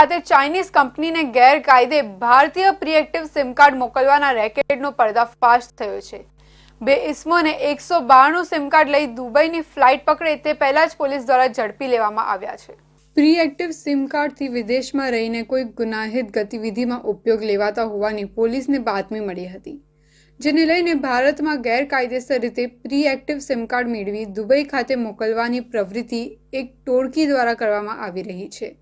ખાતે ચાઇનીઝ કંપનીને ગેરકાયદે ભારતીય પ્રીએક્ટિવ સિમ કાર્ડ મોકલવાના રેકેટનો પર્દાફાશ થયો છે। બે ઇસમોને 192 સિમ કાર્ડ લઈ દુબઈની ફ્લાઇટ પકડે તે પહેલા જ પોલીસ દ્વારા ઝડપી લેવામાં આવ્યા છે। પ્રીએક્ટિવ સિમ કાર્ડથી વિદેશમાં રહીને કોઈ ગુનાહિત ગતિવિધિમાં ઉપયોગ લેવાતા હોવાની પોલીસને બાતમી મળી હતી, જેને લઈને ભારતમાં ગેરકાયદેસર રીતે પ્રીએક્ટિવ સિમ કાર્ડ મેળવી દુબઈ ખાતે મોકલવાની પ્રવૃત્તિ એક ટોળકી દ્વારા કરવામાં આવી રહી છે,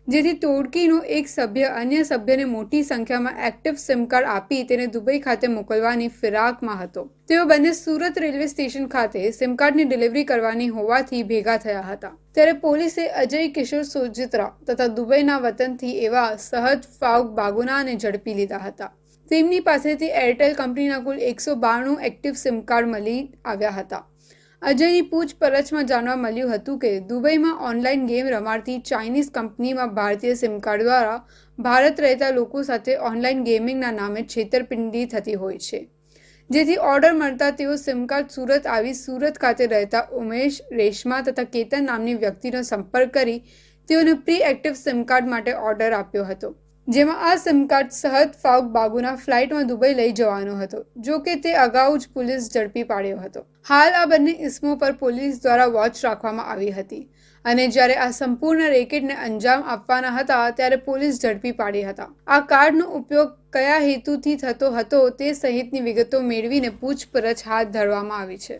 જેથી ટોળકીનો એક સભ્ય અન્ય સભ્યને મોટી સંખ્યામાં એક્ટિવ સિમ કાર્ડ આપી તેને દુબઈ ખાતે મોકલવાની ફિરાકમાં હતો। તેઓ બંને સુરત રેલવે સ્ટેશન ખાતે સિમ કાર્ડની ડિલિવરી કરવાની હોવાથી ભેગા થયા હતા। ત્યારે પોલીસે અજય કિશોર સોજિત્રા તથા દુબઈના વતનથી એવા સહદ ફાઉક બાગુનાને ઝડપી લીધા હતા। તેમની પાસેથી એરટેલ કંપનીના કુલ 192 એક્ટિવ સિમ કાર્ડ મળી આવ્યા હતા। અજયની પૂછપરછમાં જાણવા મળ્યું હતું કે દુબઈમાં ઓનલાઈન ગેમ રમાડતી ચાઇનીઝ કંપનીમાં ભારતીય સિમ કાર્ડ દ્વારા ભારત રહેતા લોકો સાથે ઓનલાઈન ગેમિંગના નામે છેતરપિંડી થતી હોય છે, જેથી ઓર્ડર મળતા તેઓ સિમ કાર્ડ સુરત આવી સુરત ખાતે રહેતા ઉમેશ, રેશમા તથા કેતન નામની વ્યક્તિનો સંપર્ક કરી તેઓને પ્રી એક્ટિવ સિમ કાર્ડ માટે ઓર્ડર આપ્યો હતો, જેમાં આ સિમ કાર્ડ સહદ ફાઉક બાગુના ફ્લાઇટમાં દુબઈ લઈ જવાનો હતો। જો કે તે અગાઉ જ પોલીસ ઝડપી પાડ્યો હતો। હાલ આ બંને ઇસમો પર પોલીસ દ્વારા વોચ રાખવામાં આવી હતી અને જ્યારે આ સંપૂર્ણ રેકેટને અંજામ આપવાના હતા ત્યારે પોલીસ ઝડપી પાડી હતા। આ કાર્ડનો ઉપયોગ કયા હેતુથી થતો હતો તે સહિતની વિગતો મેળવીને પૂછપરછ હાથ ધરવામાં આવી છે।